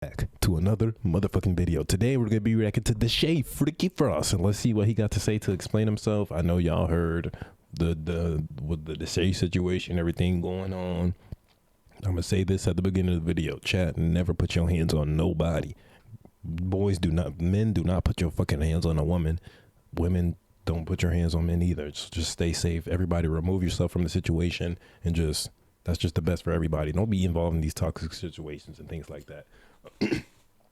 Back to another motherfucking video. Today we're gonna be reacting to Deshae Freaky Frost, and let's see what he got to say to explain himself. I know y'all heard with the Deshae situation, everything going on. I'm gonna say this at the beginning of the video. Chat, never put your hands on nobody. Men do not put your fucking hands on a woman. Women don't put your hands on men either. Just stay safe. Everybody remove yourself from the situation, and that's just the best for everybody. Don't be involved in these toxic situations and things like that.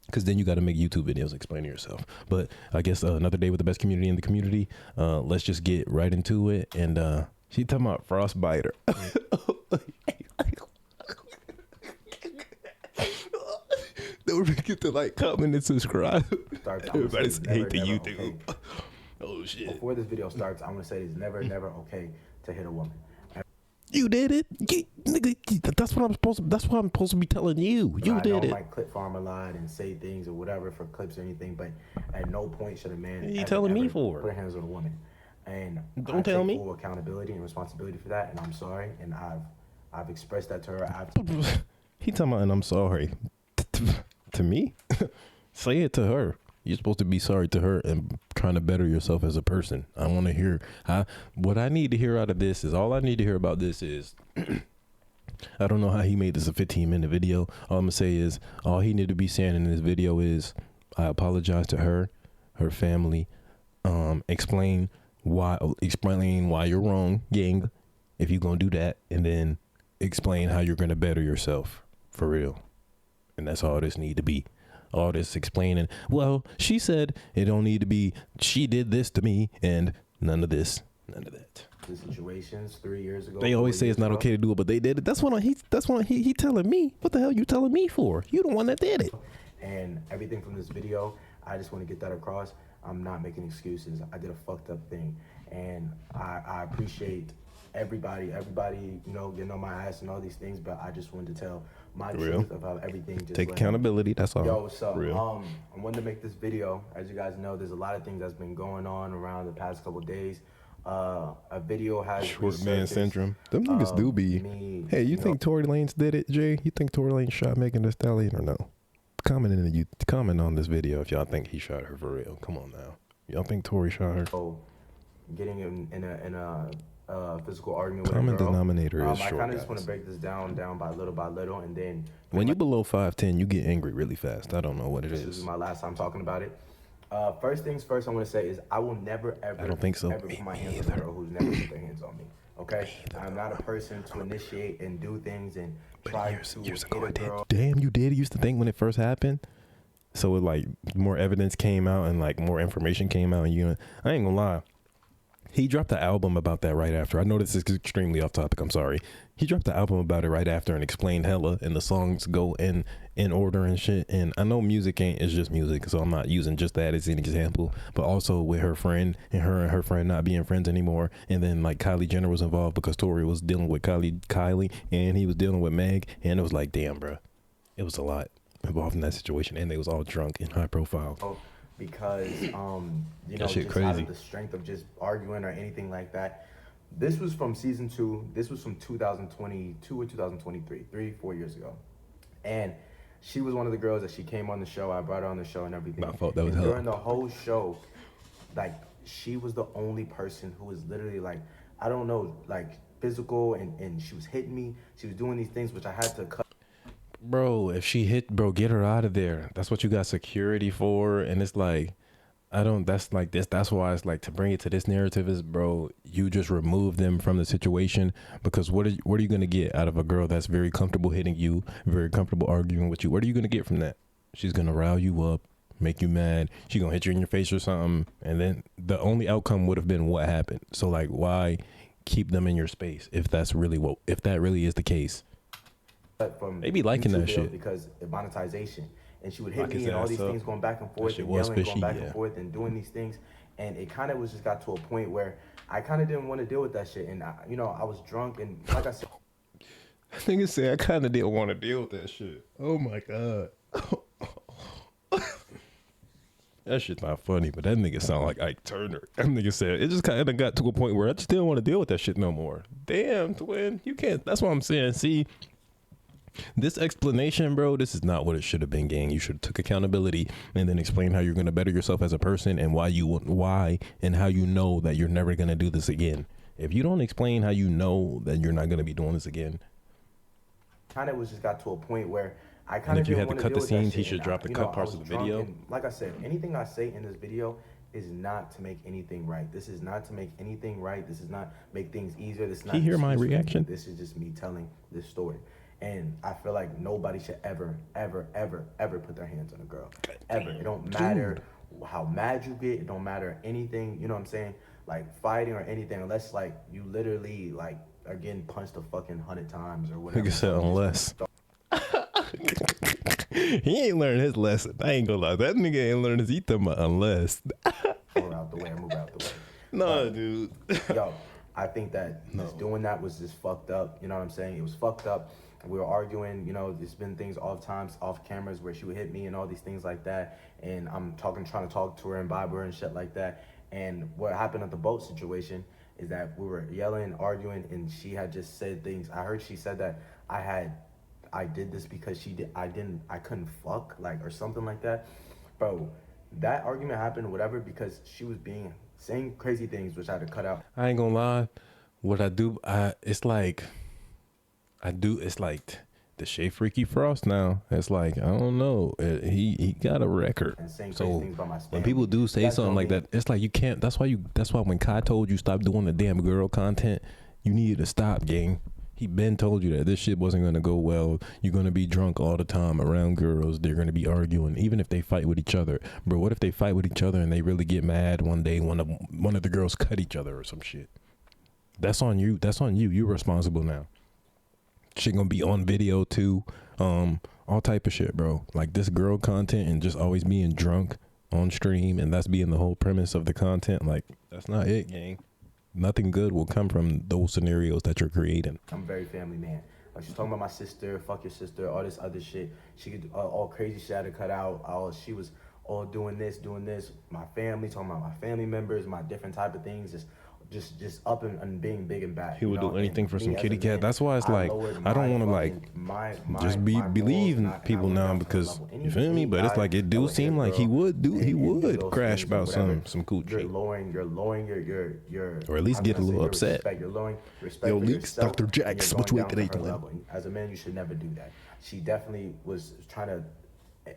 Because then you got to make YouTube videos explaining yourself. But I guess another day with the best community in the community. Let's just get right into it. And she talking about frostbiter. Don't forget to like, comment, and subscribe. Everybody's hate the YouTube. Okay. Oh shit! Before this video starts, I'm gonna say it's never okay to hit a woman. You did it. That's what I'm supposed to be telling you. You did it. I don't like clip farm a lot and say things or whatever for clips or anything, but at no point should a man telling me for put hands on a woman. And don't tell me. Full accountability and responsibility for that, and I'm sorry, and I've expressed that to her. He talking about, and I'm sorry to me. Say it to her. You're supposed to be sorry to her and trying to better yourself as a person. I want to hear what I need to hear out of this is all I need to hear about this is I don't know how he made this a 15-minute video. All I'm gonna say is all he needed to be saying in this video is I apologize to her family, explain why you're wrong, gang, if you're gonna do that, and then explain how you're gonna better yourself for real. And that's all this need to be. All this explaining, well, she said it don't need to be, she did this to me, and none of this, none of that. The situations 3 years ago. They always say it's not okay to do it, but they did it. That's what he telling me. What the hell you telling me for? You the one that did it. And everything from this video, I just want to get that across. I'm not making excuses. I did a fucked up thing, and I appreciate everybody, you know, getting on my ass and all these things, but I just wanted to tell my truth about everything. Just take accountability. That's all. Yo, so I wanted to make this video. As you guys know, there's a lot of things that's been going on around the past couple days. A video has short man syndrome. Them niggas do be. Hey, you think Tory Lanez did it, Jay? You think Tory Lanez shot Megan Thee Stallion or no? Comment on this video if y'all think he shot her for real. Come on now. Y'all think Tory shot her? Oh, getting in a physical argument with common a girl. Denominator is short. I kind of just want to break this down by little, and then when you below 5'10", you get angry really fast. I don't know what it is. This is my last time talking about it. First things first, I want to say is I will never ever. I don't think so. Ever put my hands on a girl who's never put their hands on me. Okay, I'm not a person to initiate and do things and try to years ago hit a girl. Damn, you did. You used to think when it first happened. So it, like, more evidence came out and like more information came out, and I ain't gonna lie. He dropped the album about that right after. I know this is extremely off topic. I'm sorry. He dropped the album about it right after and explained hella, and the songs go in order and shit. And I know music is just music, so I'm not using just that as an example. But also with her friend and her friend not being friends anymore, and then like Kylie Jenner was involved because Tory was dealing with Kylie, and he was dealing with Meg, and it was like, damn, bro, it was a lot involved in that situation, and they was all drunk and high profile. Because you know, that shit just crazy. out of the strength of just arguing or anything like that. This was from season 2. This was from 2022 or 2023, 4 years ago. And she was one of the girls that she came on the show. I brought her on the show and everything. My fault. That was during the whole show, like, she was the only person who was literally like, I don't know, like physical, and she was hitting me. She was doing these things which I had to cut. Bro, if she hit, bro, get her out of there. That's what you got security for. And it's like, that's like this. That's why it's like, to bring it to this narrative is, bro, you just remove them from the situation, because what are you going to get out of a girl that's very comfortable hitting you, very comfortable arguing with you? What are you going to get from that? She's going to rile you up, make you mad. She's going to hit you in your face or something. And then the only outcome would have been what happened. So like, why keep them in your space if that really is the case? From they be liking that shit because of monetization, and she would hit me and all these things going back and forth and yelling, going back and forth and doing these things, and it kind of was just got to a point where I kind of didn't want to deal with that shit, and you know, I was drunk, and like I said, I think it said I kind of didn't want to deal with that shit. Oh my god. That shit's not funny, but that nigga sound like Ike Turner. That nigga said it just kind of got to a point where I just didn't want to deal with that shit no more. Damn, twin, you can't. That's what I'm saying. See, This explanation, bro, this is not what it should have been, gang. You should have took accountability and then explain how you're going to better yourself as a person and why and how you know that you're never going to do this again. If you don't explain how you know that you're not going to be doing this again. Kind of was just got to a point where I kind of if you had to didn't cut want the to deal with scenes, that he shit. should drop the cut parts of the video. And like I said, anything I say in this video is not to make anything right. This is not to make anything right. This is not make things easier. This is not. He hear my reaction? This is just me telling this story. And I feel like nobody should ever put their hands on a girl. Ever. It don't matter how mad you get. It don't matter anything. You know what I'm saying? Like fighting or anything, unless like you literally like are getting punched a fucking 100 times or whatever. Like I said, unless. He ain't learned his lesson. I ain't gonna lie. That nigga ain't learned his either, unless. Move out the way. Move out the way. No, dude. Yo, I think that just doing that was just fucked up. You know what I'm saying? It was fucked up. We were arguing, you know, there's been things off cameras where she would hit me and all these things like that. And I'm trying to talk to her and vibe her and shit like that. And what happened at the boat situation is that we were yelling, arguing, and she had just said things. I heard she said that I did this because I couldn't fuck, like, or something like that. Bro, that argument happened, whatever, because she was saying crazy things, which I had to cut out. I ain't gonna lie. What I do, it's like Deshae Freaky Frost now. It's like, I don't know. He got a record. And saying So crazy things about my when people do say something like that, it's like you can't. That's why when Kai told you stop doing the damn girl content, you needed to stop, gang. He been told you that this shit wasn't gonna go well. You're gonna be drunk all the time around girls. They're gonna be arguing, even if they fight with each other. Bro, what if they fight with each other and they really get mad one day? One of the girls cut each other or some shit. That's on you. That's on you. You're responsible now. Shit gonna be on video too. All type of shit, bro. Like this girl content and just always being drunk on stream, and that's being the whole premise of the content. Like that's not it, gang. Nothing good will come from those scenarios that you're creating. I'm a very family man. Like she's talking about my sister, fuck your sister, all this other shit. She could all crazy shit I had to cut out. She was all doing this. My family, talking about my family members, my different type of things. Just up and being big and bad. He would do anything for some kitty cat. That's why it's like I don't want to like just believe people now because you feel me. But it's like it do seem like he would crash about some cool shit. You're lowering your or at least get a little upset. You're lowering respect. Yo, Leaks, Dr. Jax, what you ain't today doing? As a man, you should never do that. She definitely was trying to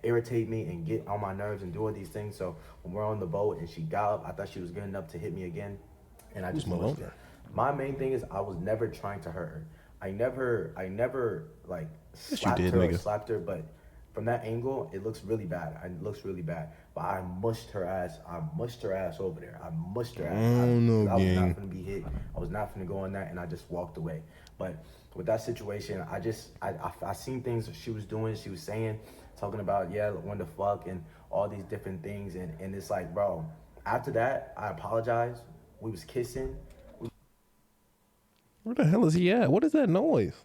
irritate me and get on my nerves and do all these things. So when we're on the boat and she got up, I thought she was good enough to hit me again. And I just pushed her. My main thing is I was never trying to hurt her. I never like slapped her, but from that angle, it looks really bad. But I mushed her ass. Over there. I mushed her ass. I was not gonna be hit. I was not gonna go on that, and I just walked away. But with that situation, I seen things she was doing. She was saying, talking about when to fuck and all these different things, and it's like, bro. After that, I apologized. We was kissing. Where the hell is he at? What is that noise?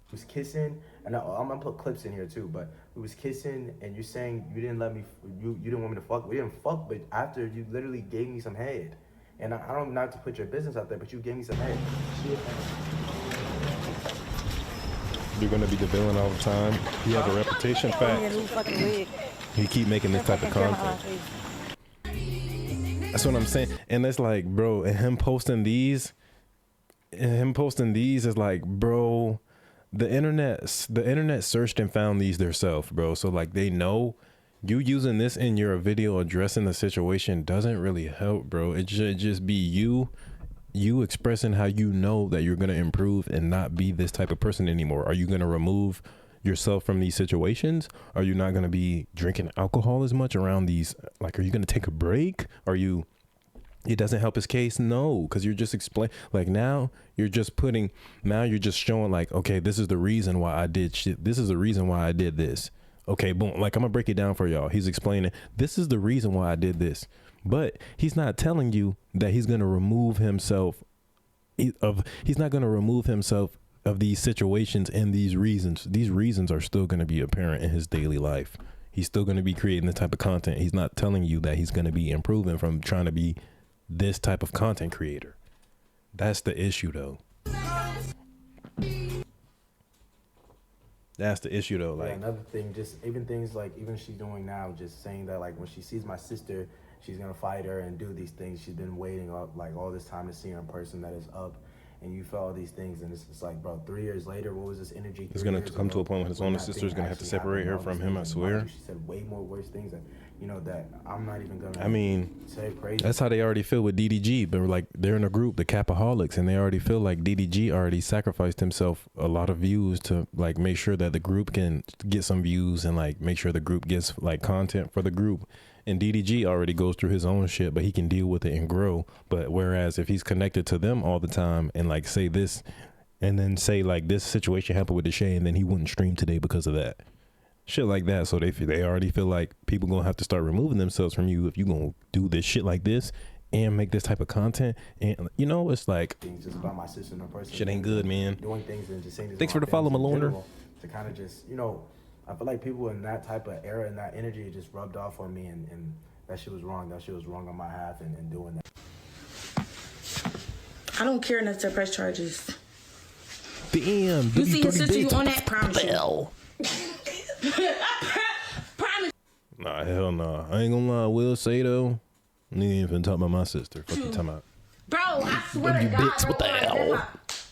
We was kissing, and I'm gonna put clips in here too. But we was kissing, and you're saying you didn't let me. You didn't want me to fuck. We didn't fuck, but after you literally gave me some head, and I don't not to put your business out there, but you gave me some head. You're gonna be the villain all the time. He has a reputation. Fact. He keep making this type of content. That's what I'm saying. And it's like, bro, and him posting these is like, bro, the internet searched and found these themselves, bro. So like they know you using this in your video addressing the situation doesn't really help, bro. It should just be you expressing how you know that you're gonna improve and not be this type of person anymore. Are you gonna remove yourself from these situations? Are you not going to be drinking alcohol as much around these? Like, are you going to take a break? It doesn't help his case? No, because you're just now you're just showing like, okay, this is the reason why I did shit. This is the reason why I did this. Okay, boom. Like, I'm gonna break it down for y'all. He's explaining this is the reason why I did this, but he's not telling you that he's going to remove himself of these situations and these reasons are still going to be apparent in his daily life. He's still going to be creating this type of content. He's not telling you that he's going to be improving from trying to be this type of content creator. That's the issue though. That's the issue though. Yeah, Like another thing, just even things like even she's doing now, just saying that like when she sees my sister, she's gonna fight her and do these things. She's been waiting up like all this time to see her in person. That is up, and you feel all these things, and it's like, bro, 3 years later, what was this energy? it's gonna come to a point when his own sister's gonna have to separate her from him. I swear. She said way more worse things that that I'm not even gonna. I mean, say crazy. that's how they already feel with DDG. But like they're in a group, the Capaholics, and they already feel like DDG already sacrificed himself a lot of views to like make sure that the group can get some views and like make sure the group gets like content for the group. And DDG already goes through his own shit, but he can deal with it and grow. But whereas if he's connected to them all the time and like say this, and then say like this situation happened with Deshae, and then he wouldn't stream today because of that. Shit like that. So they already feel like people gonna have to start removing themselves from you if you gonna do this shit like this and make this type of content. And it's like things just about my sister and her person. Shit ain't good, man. Doing things and just saying this. Thanks for the follow, Maloner. To kind of just I feel like people in that type of era and that energy just rubbed off on me, and that shit was wrong. That shit was wrong on my half, and doing that. I don't care enough to press charges. Damn. You see his sister, you on that, promise you. Promise. Nah, hell nah. I ain't gonna lie. I will say though, you ain't even talk about my sister. Fuck you talking about? Bro, I swear to God, bitch, what the hell?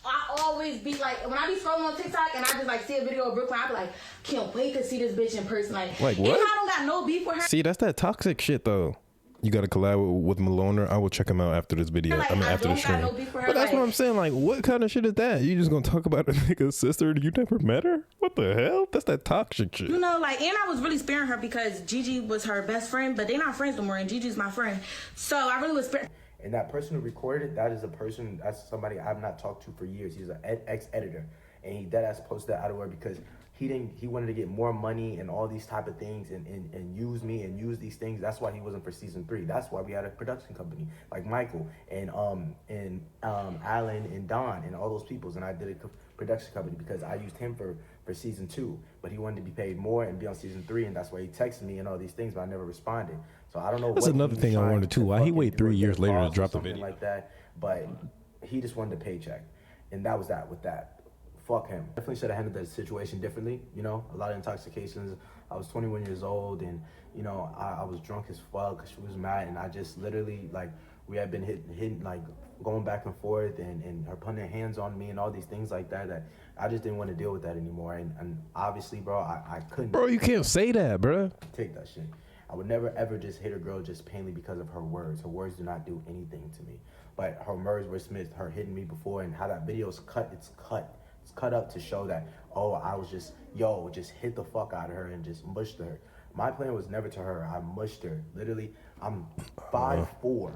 I always be like, when I be scrolling on TikTok and I just like see a video of Brooklyn, I be like, can't wait to see this bitch in person. Like what? Even I don't got no beef with her. See, that's that toxic shit though. You gotta collab with Maloner. I will check him out after this video. Like, after the stream. no beef with her, But that's what I'm saying. Like, what kind of shit is that? You just gonna talk about a nigga's sister? You never met her? What the hell? That's that toxic shit. And I was really sparing her because Gigi was her best friend, but they're not friends no more, and Gigi's my friend. So I really was sparing. And that person who recorded it, that is a person, that's somebody I've not talked to for years. He's an ex-editor, and he deadass posted that out of where because he wanted to get more money and all these type of things and use me and use these things. That's why he wasn't for season 3. That's why we had a production company like Michael and Alan and Don and all those peoples, and I did a production company because I used him for season 2, but he wanted to be paid more and be on season 3, and that's why he texted me and all these things, but I never responded. So I don't know. That's another thing I wanted too. Why he wait 3 years later to drop the video like that? But he just wanted a paycheck, and that was that with that. Fuck him. Definitely should have handled that situation differently. A lot of intoxications. I was 21 years old, and I was drunk as fuck because she was mad, and I just literally like we had been hitting like going back and forth, and her putting her hands on me and all these things like that. That I just didn't want to deal with that anymore. And obviously, bro, I couldn't. Bro, you can't say that, bro. Take that shit. I would never ever just hit a girl just plainly because of her words. Her words do not do anything to me. But her words were Smith, her hitting me before, and how that video is cut. It's cut up to show that, I was just hit the fuck out of her and just mushed her. My plan was never to her. I mushed her. Literally, I'm 5'4",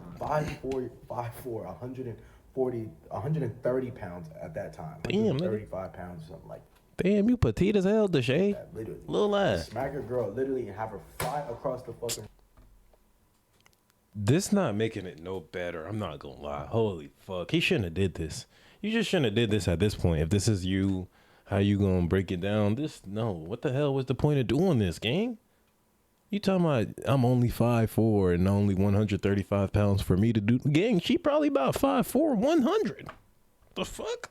130 pounds at that time. Damn, 135 pounds, something like. Damn, you petite as hell, Deshae. Literally. Little ass. Smack a girl, literally, and have her fly across the fucking. This not making it no better. I'm not gonna lie. Holy fuck, he shouldn't have did this. You just shouldn't have did this at this point. If this is you, how you gonna break it down? What the hell was the point of doing this, gang? You talking about I'm only 5'4" and only 135 pounds for me to do? Gang, she probably about 5'4", 100. The fuck?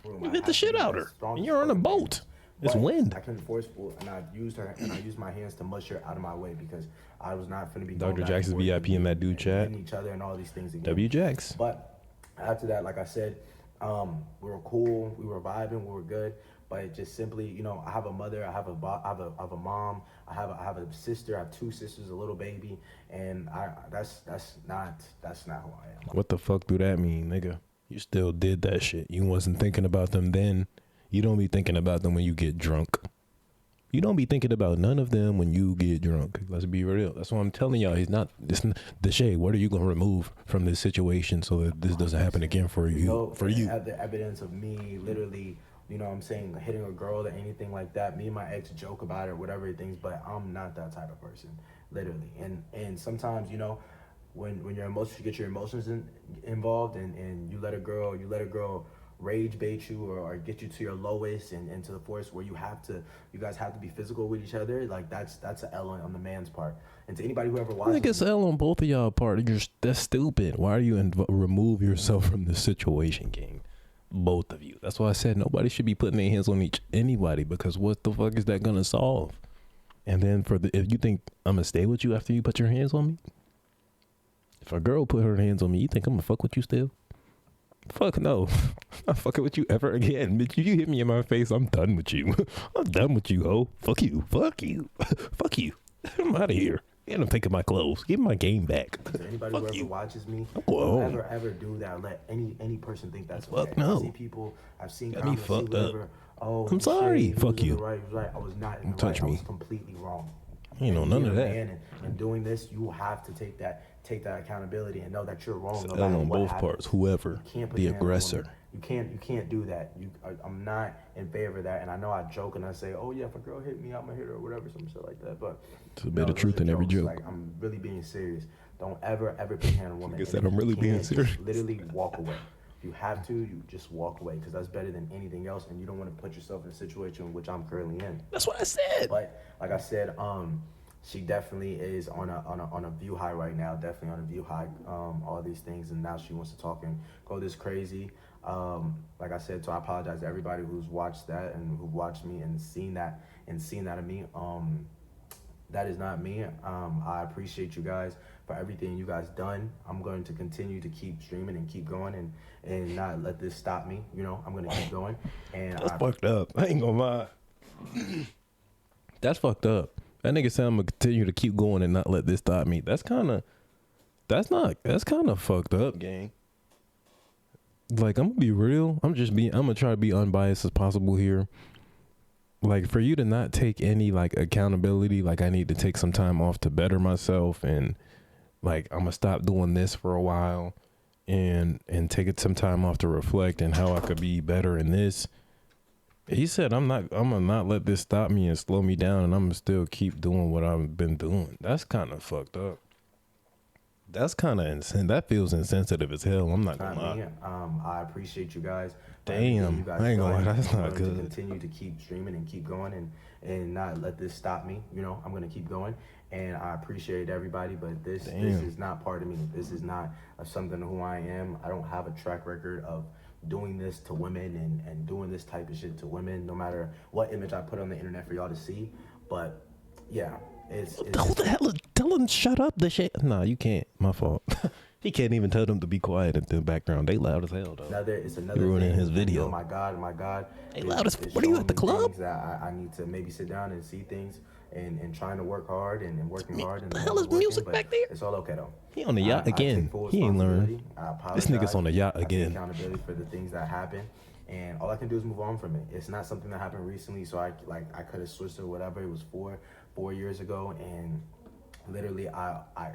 You hit the shit out of her, and you're on a boat. It's wind. I couldn't forceful, and I used her, and I used my hands to mush her out of my way because I was not finna be. Dr. Jackson's VIP in that dude chat. Each other and all these things again. W Jax. But after that, like I said, we were cool, we were vibing, we were good. But it just simply, I have a mother, I have a mom, I have a sister, I have 2 sisters, a little baby, and that's not who I am. What the fuck do that mean, nigga? You still did that shit. You wasn't thinking about them then. You don't be thinking about them when you get drunk. You don't be thinking about none of them when you get drunk. Let's be real. That's what I'm telling y'all. Deshae, what are you going to remove from this situation so that this doesn't happen again for you? Have the evidence of me literally, what I'm saying, hitting a girl or anything like that. Me and my ex joke about it or whatever things, but I'm not that type of person, literally. And sometimes, when your emotions, you get your emotions involved and you let a girl rage bait you or get you to your lowest and to the force where you guys have to be physical with each other, like that's an L on the man's part. And to anybody who ever watches, I think it's L on both of y'all part. That's stupid. Why are you remove yourself from the situation, gang? both of you. That's why I said nobody should be putting their hands on anybody, because what the fuck is that gonna solve? And then if you think I'm gonna stay with you after you put your hands on me, if a girl put her hands on me, you think I'm gonna fuck with you still? Fuck no. I'm not fucking with you ever again. Bitch, you hit me in my face, I'm done with you. I'm done with you, ho. Fuck you. Fuck you. Fuck you. I'm out of here. And I'm taking my clothes. Give me my game back. Anybody who ever watches me, Whoa. don't ever do that. Let any person think that's Fuck okay. no. I see people, I've seen Got me comments, fucked up. Oh, I'm sorry. Fuck you. Right. I was not in the Touch right. me. I was completely wrong. You know, none of that. And doing this, you have to take that accountability and know that you're wrong. No on both parts. Whoever, the aggressor. You can't do that. I'm not in favor of that. And I know I joke and I say, oh yeah, if a girl hit me, I'm gonna hit her or whatever, some shit like that. But it's a bit of truth in every joke. Like, I'm really being serious. Don't ever put your hand on a woman. Like I said, I'm really being serious. Literally walk away. If you have to, you just walk away, because that's better than anything else. And you don't want to put yourself in a situation which I'm currently in. That's what I said. But like I said, she definitely is on a view high right now. Definitely on a view high. All these things, and now she wants to talk and go this crazy. Like I said, so I apologize to everybody who's watched that and who watched me and seen that of me. That is not me. I appreciate you guys for everything you guys done. I'm going to continue to keep streaming and keep going and not let this stop me. You know, I'm gonna keep going. And that's fucked up. I ain't gonna lie. That's fucked up. That nigga said I'm gonna continue to keep going and not let this stop me. That's kind of fucked up, gang. Like, I'm gonna be real. I'm gonna try to be unbiased as possible here. Like, for you to not take any like accountability, like I need to take some time off to better myself, and like I'm gonna stop doing this for a while and take some time off to reflect and how I could be better in this. He said I'm gonna not let this stop me and slow me down, and I'm gonna still keep doing what I've been doing. That's kind of fucked up. That's kind of insane. That feels insensitive as hell. I'm not gonna lie. I appreciate you guys. Damn, I ain't gonna lie. That's not good. To continue to keep streaming and keep going and not let this stop me. You know, I'm gonna keep going, and I appreciate everybody. But this is not part of me. This is not something of who I am. I don't have a track record of doing this to women and doing this type of shit to women, no matter what image I put on the internet for y'all to see. But yeah. Who the hell? Tell him shut up. The shit. Nah, you can't. My fault. He can't even tell them to be quiet in the background. They loud as hell, though. It's another ruining thing. his video. Oh my god. They loud as. What are you at the club? That I need to maybe sit down and see things and trying to work hard and working hard. And the hell is music back there? It's all okay though. He on the yacht again. He ain't learned. This nigga's on the yacht again. I take accountability for the things that happen. And all I can do is move on from it. It's not something that happened recently, so I could have switched or whatever. It was 4 years ago, and literally,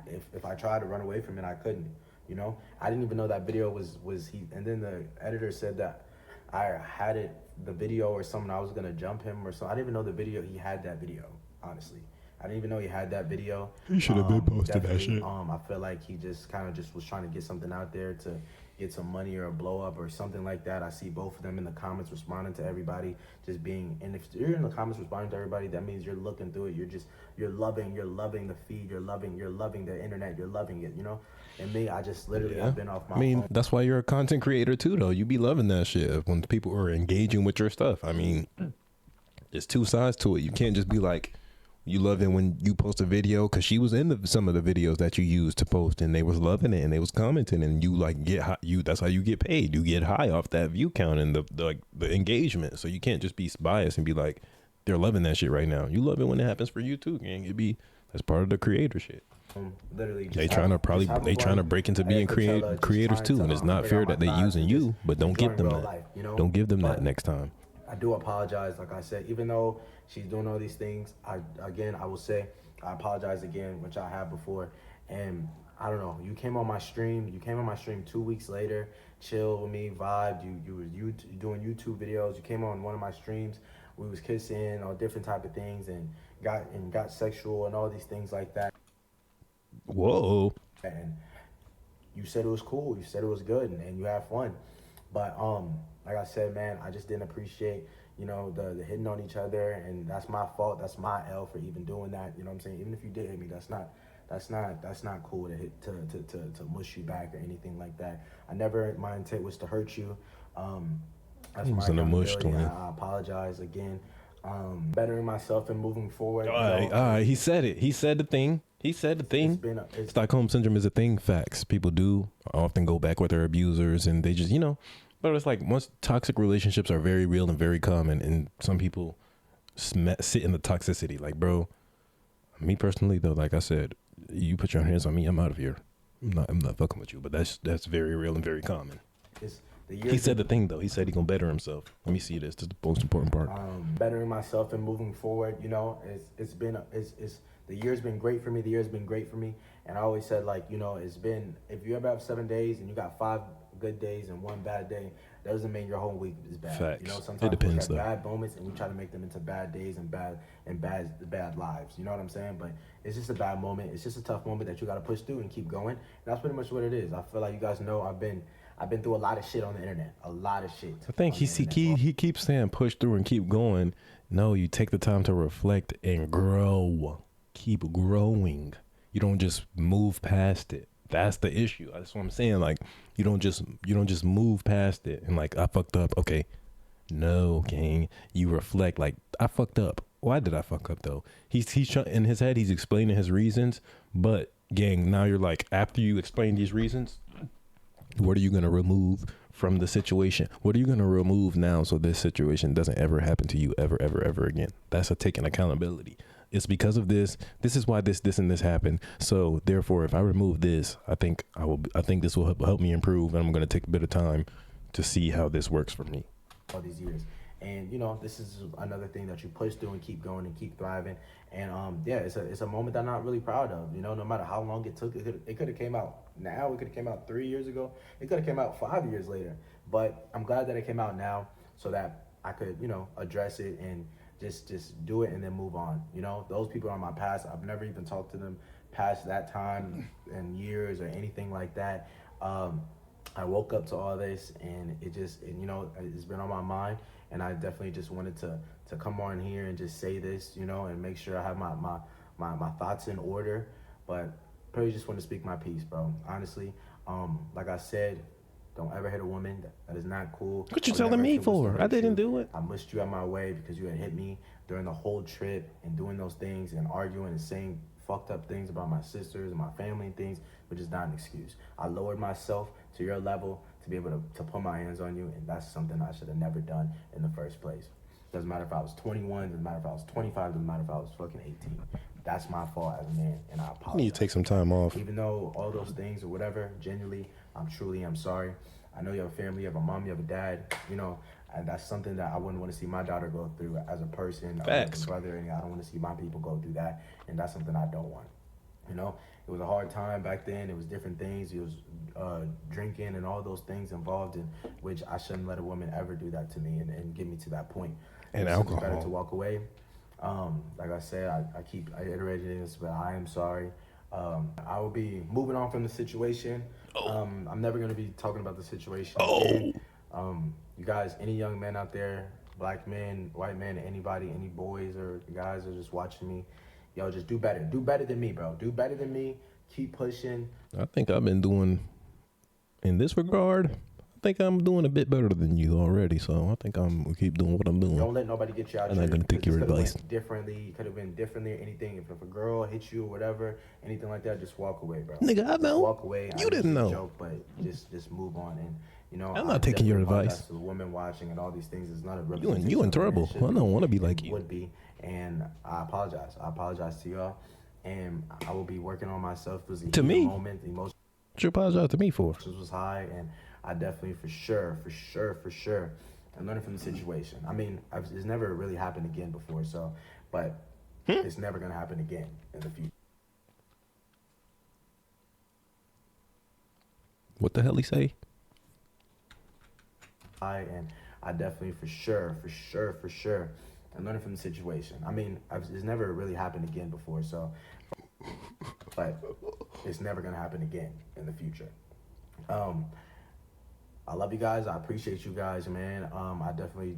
if I tried to run away from it, I couldn't. You know, I didn't even know that video was he. And then the editor said that I had the video or something. I was gonna jump him or something. I didn't even know the video. He had that video. Honestly, I didn't even know he had that video. He should have been posted that shit. I feel like he just kind of was trying to get something out there to get some money or a blow up or something like that. I see both of them in the comments responding to everybody, just being. And if you're in the comments responding to everybody, that means you're looking through it. You're loving the feed. You're loving the internet. You're loving it. You know. And me, I just literally have been off my phone. That's why you're a content creator too, though. You be loving that shit when people are engaging with your stuff. I mean, there's two sides to it. You can't just be like, you love it when you post a video, because she was in some of the videos that you used to post, and they was loving it and they was commenting, and you like get high, that's how you get paid. You get high off that view count and the engagement. So you can't just be biased and be like, they're loving that shit right now. You love it when it happens for you too, gang. That's part of the creator shit. Literally, they trying to break into being creators too, and it's not fair that they using you, but don't give them that. Life, you know? Don't give them that next time. I do apologize, like I said, even though she's doing all these things. I will say I apologize again, which I have before. And I don't know, you came on my stream 2 weeks later, chill with me, vibed. You were doing YouTube videos. You came on one of my streams. We was kissing, all different type of things, and got sexual and all these things like that. Whoa. And you said it was cool. You said it was good, and you had fun. But like I said, man, I just didn't appreciate, the hitting on each other, and that's my fault. That's my L for even doing that. You know what I'm saying? Even if you did hit me, that's not cool to mush you back or anything like that. My intent was to hurt you. That's It was my an accountability. emotional. I apologize again. Bettering myself and moving forward. All right. He said it. He said the thing. Stockholm syndrome is a thing. Facts. People do often go back with their abusers, and they just, But it's like once toxic relationships are very real and very common, and some people sit in the toxicity. Like, bro, me personally though, like I said, you put your hands on me, I'm out of here. I'm not fucking with you. But that's very real and very common. He said the thing though. He said he gonna better himself. Let me see this. This is the most important part. Bettering myself and moving forward. It's the year's been great for me. The year's been great for me. And I always said, like, it's been, if you ever have 7 days and you got 5 good days and 1 bad day, that doesn't mean your whole week is bad. Facts. Sometimes It depends, we though. have bad moments and we try to make them into bad days and bad lives. You know what I'm saying? But it's just a bad moment. It's just a tough moment that you got to push through and keep going. And that's pretty much what it is. I feel like you guys know I've been through a lot of shit on the internet. A lot of shit. I think he keeps saying push through and keep going. No, you take the time to reflect and grow. Keep growing. You don't just move past it. That's the issue. That's what I'm saying. Like, you don't just move past it and like, I fucked up. Okay. No, gang. You reflect like, I fucked up. Why did I fuck up though? He's in his head, he's explaining his reasons, but gang, now you're like, after you explain these reasons, what are you going to remove from the situation? What are you going to remove now so this situation doesn't ever happen to you ever, ever, ever again? That's a taking accountability. It's because of this. This is why this, and this happened. So therefore, if I remove this, I think this will help me improve. And I'm going to take a bit of time to see how this works for me. All these years. And, this is another thing that you push through and keep going and keep thriving. And, it's a moment that I'm not really proud of. No matter how long it took, it could have came out now. It could have came out 3 years ago. It could have came out 5 years later. But I'm glad that it came out now so that I could, address it and just do it and then move on. Those people are my past. I've never even talked to them past that time and years or anything like that. I woke up to all this and it's been on my mind, and I definitely just wanted to come on here and just say this, and make sure I have my thoughts in order. But probably just want to speak my piece, bro. Honestly, like I said, don't ever hit a woman. That is not cool. What you telling me for? I didn't do it. I mushed you out my way because you had hit me during the whole trip and doing those things and arguing and saying fucked up things about my sisters and my family and things, which is not an excuse. I lowered myself to your level to be able to put my hands on you, and that's something I should have never done in the first place. Doesn't matter if I was 21, doesn't matter if I was 25, doesn't matter if I was fucking 18. That's my fault as a man, and I apologize. You need to take some time off. Even though all those things or whatever, genuinely, I'm sorry. I know you have a family, you have a mom, you have a dad, and that's something that I wouldn't want to see my daughter go through as a person, Facts. as a brother, and I don't want to see my people go through that, and that's something I don't want. It was a hard time back then. It was different things. It was drinking and all those things involved in which I shouldn't let a woman ever do that to me and get me to that point. And it's alcohol. better to walk away. Like I said, I iterated this, but I am sorry. I will be moving on from the situation. I'm never going to be talking about the situation again. You guys, any young men out there, black men, white men, anybody, any boys or guys are just watching me, yo, just do better. Do better than me, bro. Do better than me. Keep pushing. I think I've been doing, in this regard, I think I'm doing a bit better than you already. So I think I'm gonna keep doing what I'm doing. Don't let nobody get you out. I'm not gonna take your advice. Differently, could have been differently or anything. If a girl hits you or whatever, anything like that, just walk away, bro. Nigga, I know. Just walk away. You didn't know. Joke, but just move on. And I'm not taking your advice. The women watching and all these things is not a You in trouble. I don't want to be like you. Would be, and I apologize. I apologize to y'all, and I will be working on myself. It was a to me, moment. The emotions. What you apologize to me for? Was high, and I definitely for sure, and learning from the situation. I mean, it's never really happened again before, so, but it's never gonna happen again in the future. What the hell he say? And I definitely for sure, and learning from the situation. I mean, it's never really happened again before, so, but it's never gonna happen again in the future. I love you guys. I appreciate you guys, man. I definitely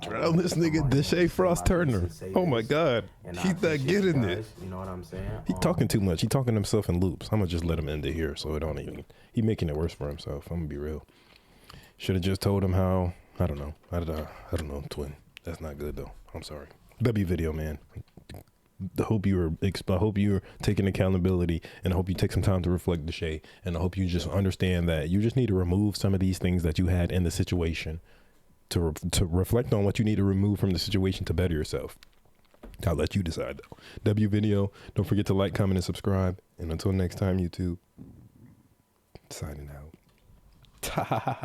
drown this nigga Deshae Frost Turner. Oh my God, he's that getting it. You know what I'm saying? He talking too much. He talking himself in loops. I'm gonna just let him end it here, so it don't even. He making it worse for himself. I'm gonna be real. Should have just told him how. I don't know. I don't know, twin. That's not good though. I'm sorry. W video, man. I hope you're taking accountability, and I hope you take some time to reflect, Deshae, and I hope you just understand that you just need to remove some of these things that you had in the situation to reflect on what you need to remove from the situation to better yourself. I'll let you decide though. W video. Don't forget to like, comment, and subscribe. And until next time, YouTube. Signing out.